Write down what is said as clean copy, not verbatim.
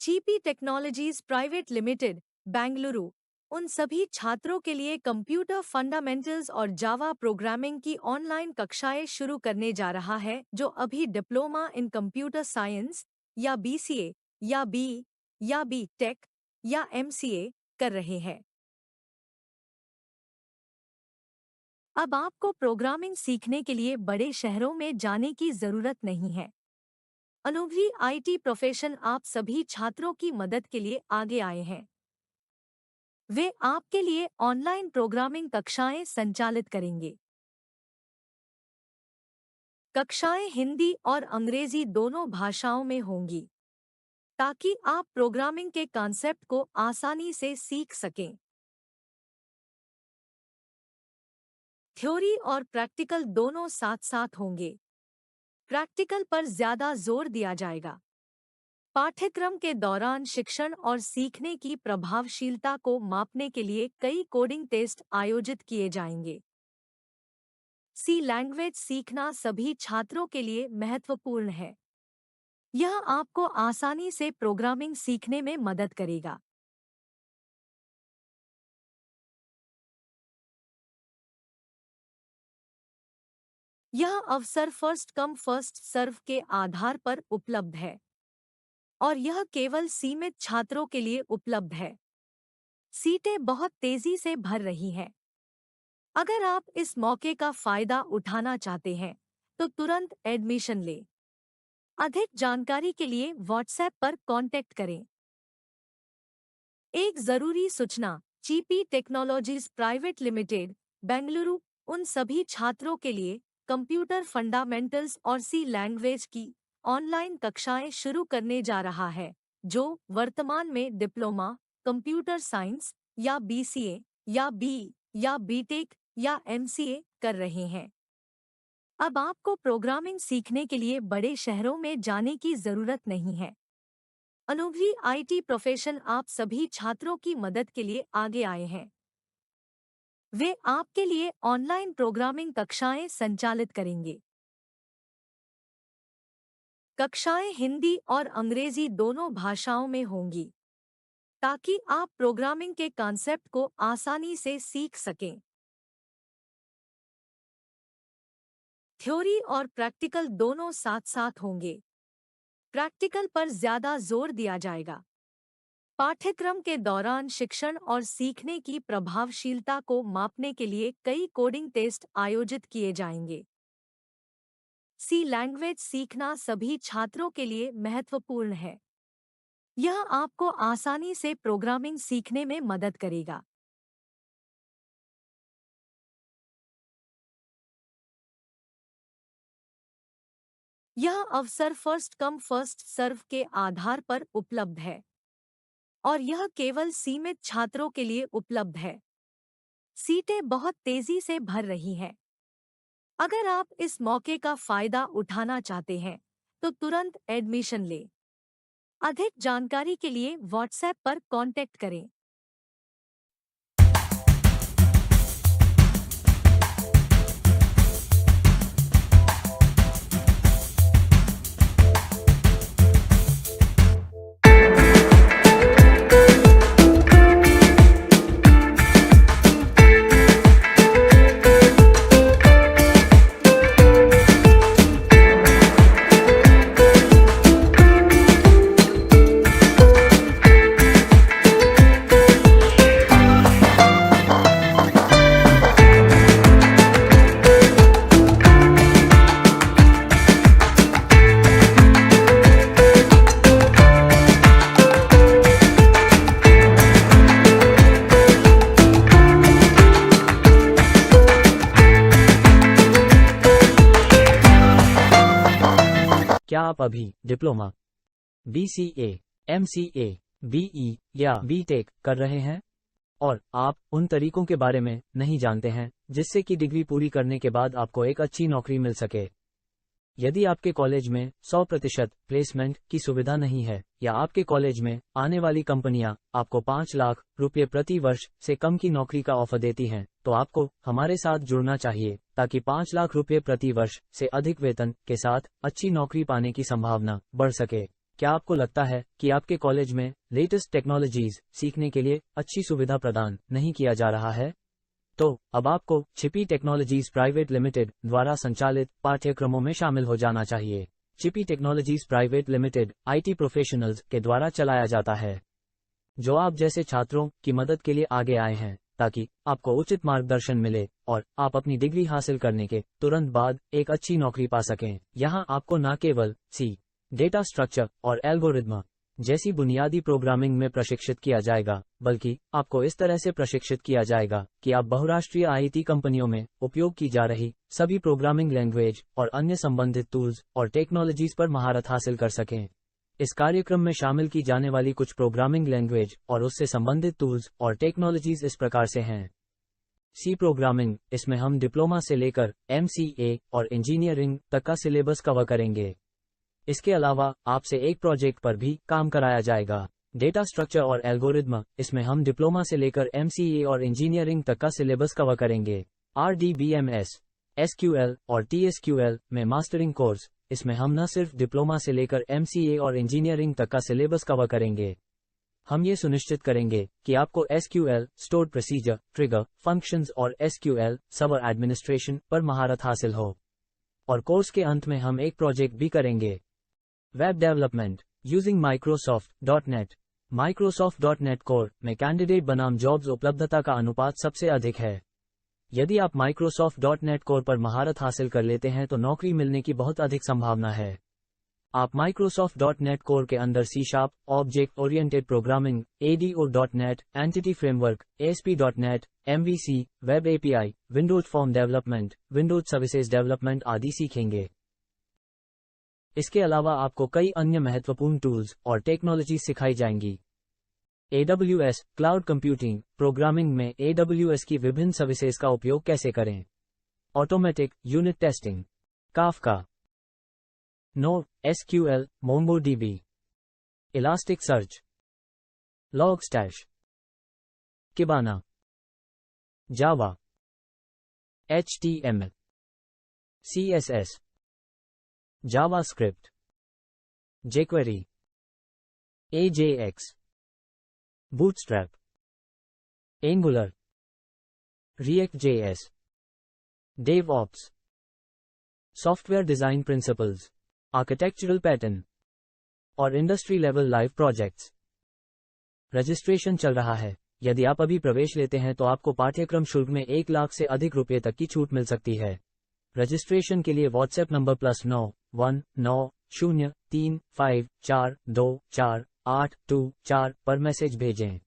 Chipi technologies private limited, Bengaluru, उन सभी छात्रों के लिए कंप्यूटर फंडामेंटल्स और जावा प्रोग्रामिंग की ऑनलाइन कक्षाएं शुरू करने जा रहा है जो अभी डिप्लोमा इन कंप्यूटर साइंस या बीसीए या बी टेक या एमसीए कर रहे हैं। अब आपको प्रोग्रामिंग सीखने के लिए बड़े शहरों में जाने की जरूरत नहीं है। अनुभवी आईटी प्रोफेशन आप सभी छात्रों की मदद के लिए आगे आए हैं। वे आपके लिए ऑनलाइन प्रोग्रामिंग कक्षाएं संचालित करेंगे। कक्षाएं हिंदी और अंग्रेजी दोनों भाषाओं में होंगी ताकि आप प्रोग्रामिंग के कॉन्सेप्ट को आसानी से सीख सकें। थ्योरी और प्रैक्टिकल दोनों साथ साथ होंगे। प्रैक्टिकल पर ज्यादा जोर दिया जाएगा। पाठ्यक्रम के दौरान शिक्षण और सीखने की प्रभावशीलता को मापने के लिए कई कोडिंग टेस्ट आयोजित किए जाएंगे। सी लैंग्वेज सीखना सभी छात्रों के लिए महत्वपूर्ण है। यह आपको आसानी से प्रोग्रामिंग सीखने में मदद करेगा। यह अवसर फर्स्ट कम फर्स्ट सर्व के आधार पर उपलब्ध है और यह केवल सीमित छात्रों के लिए उपलब्ध है। सीटें बहुत तेजी से भर रही हैं। अगर आप इस मौके का फायदा उठाना चाहते हैं तो तुरंत एडमिशन लें। अधिक जानकारी के लिए व्हाट्सएप पर कांटेक्ट करें। एक जरूरी सूचना, Chipi technologies private limited, Bengaluru, उन सभी छात्रों के लिए कंप्यूटर फंडामेंटल्स और सी लैंग्वेज की ऑनलाइन कक्षाएं शुरू करने जा रहा है जो वर्तमान में डिप्लोमा कंप्यूटर साइंस या बीसीए या बीटेक या एमसीए कर रहे हैं। अब आपको प्रोग्रामिंग सीखने के लिए बड़े शहरों में जाने की जरूरत नहीं है। अनुभवी आईटी प्रोफेशन आप सभी छात्रों की मदद के लिए आगे आए हैं। वे आपके लिए ऑनलाइन प्रोग्रामिंग कक्षाएं संचालित करेंगे। कक्षाएं हिंदी और अंग्रेजी दोनों भाषाओं में होंगी ताकि आप प्रोग्रामिंग के कॉन्सेप्ट को आसानी से सीख सकें। थ्योरी और प्रैक्टिकल दोनों साथ साथ होंगे। प्रैक्टिकल पर ज्यादा जोर दिया जाएगा। पाठ्यक्रम के दौरान शिक्षण और सीखने की प्रभावशीलता को मापने के लिए कई कोडिंग टेस्ट आयोजित किए जाएंगे। सी लैंग्वेज सीखना सभी छात्रों के लिए महत्वपूर्ण है। यह आपको आसानी से प्रोग्रामिंग सीखने में मदद करेगा। यह अवसर फर्स्ट कम फर्स्ट सर्व के आधार पर उपलब्ध है और यह केवल सीमित छात्रों के लिए उपलब्ध है। सीटें बहुत तेजी से भर रही हैं। अगर आप इस मौके का फायदा उठाना चाहते हैं तो तुरंत एडमिशन लें। अधिक जानकारी के लिए व्हाट्सएप पर कांटेक्ट करें। क्या आप अभी डिप्लोमा, बीसीए, एमसीए, बीई या बीटेक कर रहे हैं और आप उन तरीकों के बारे में नहीं जानते हैं जिससे कि डिग्री पूरी करने के बाद आपको एक अच्छी नौकरी मिल सके? यदि आपके कॉलेज में 100% प्लेसमेंट की सुविधा नहीं है या आपके कॉलेज में आने वाली कंपनियां आपको 5 लाख रुपये प्रति वर्ष से कम की नौकरी का ऑफर देती हैं, तो आपको हमारे साथ जुड़ना चाहिए ताकि 5 लाख रुपये प्रति वर्ष से अधिक वेतन के साथ अच्छी नौकरी पाने की संभावना बढ़ सके। क्या आपको लगता है कि आपके कॉलेज में लेटेस्ट टेक्नोलॉजीज सीखने के लिए अच्छी सुविधा प्रदान नहीं किया जा रहा है? तो अब आपको चिपी टेक्नोलॉजीज प्राइवेट लिमिटेड द्वारा संचालित पाठ्यक्रमों में शामिल हो जाना चाहिए। Chipi technologies private limited IT professionals के द्वारा चलाया जाता है, जो आप जैसे छात्रों की मदद के लिए आगे आए हैं ताकि आपको उचित मार्गदर्शन मिले और आप अपनी डिग्री हासिल करने के तुरंत बाद एक अच्छी नौकरी पा सकें। यहाँ आपको न केवल सी, डेटा स्ट्रक्चर और एल्गोरिदम जैसी बुनियादी प्रोग्रामिंग में प्रशिक्षित किया जाएगा, बल्कि आपको इस तरह से प्रशिक्षित किया जाएगा कि आप बहुराष्ट्रीय आईटी कंपनियों में उपयोग की जा रही सभी प्रोग्रामिंग लैंग्वेज और अन्य संबंधित टूल्स और टेक्नोलॉजीज पर महारत हासिल कर सकें। इस कार्यक्रम में शामिल की जाने वाली कुछ प्रोग्रामिंग लैंग्वेज और उससे संबंधित टूल्स और टेक्नोलॉजीज इस प्रकार से हैं। सी प्रोग्रामिंग, इसमें हम डिप्लोमा से लेकर MCA और इंजीनियरिंग तक का सिलेबस कवर करेंगे। इसके अलावा आपसे एक प्रोजेक्ट पर भी काम कराया जाएगा। डेटा स्ट्रक्चर और एल्गोरिदम, इसमें हम डिप्लोमा से लेकर MCA और इंजीनियरिंग तक का सिलेबस कवर करेंगे। RDBMS, SQL और TSQL में मास्टरिंग कोर्स, इसमें हम न सिर्फ डिप्लोमा से लेकर MCA और इंजीनियरिंग तक का सिलेबस कवर करेंगे, हम ये सुनिश्चित करेंगे कि आपको SQL, stored procedure, trigger, functions और SQL सर्वर एडमिनिस्ट्रेशन पर महारत हासिल हो। और कोर्स के अंत में हम एक प्रोजेक्ट भी करेंगे। Web development using Microsoft.NET। Microsoft.NET core में कैंडिडेट बनाम जॉब्स उपलब्धता का अनुपात सबसे अधिक है। यदि आप Microsoft.NET कोर पर महारत हासिल कर लेते हैं तो नौकरी मिलने की बहुत अधिक संभावना है। आप Microsoft.NET कोर के अंदर C#, object oriented programming, ADO.NET, entity framework, ASP.NET, MVC, web API, Windows form development, Windows services development आदि सीखेंगे। इसके अलावा आपको कई अन्य महत्वपूर्ण टूल्स और टेक्नोलॉजी सिखाई जाएंगी। AWS, क्लाउड कंप्यूटिंग, प्रोग्रामिंग में AWS की विभिन्न सर्विसेज का उपयोग कैसे करें, automatic unit testing, Kafka, Node, SQL, MongoDB, Elasticsearch, Logstash, Kibana, Java, HTML, CSS, JavaScript, jQuery, AJAX, Bootstrap, Angular, React.js, DevOps, Software Design Principles, architectural pattern और industry level live projects. Registration चल रहा है। यदि आप अभी प्रवेश लेते हैं तो आपको पाठ्यक्रम शुल्क में 1 लाख से अधिक रुपए तक की छूट मिल सकती है। रजिस्ट्रेशन के लिए व्हाट्सएप नंबर +919035424824 पर मैसेज भेजें।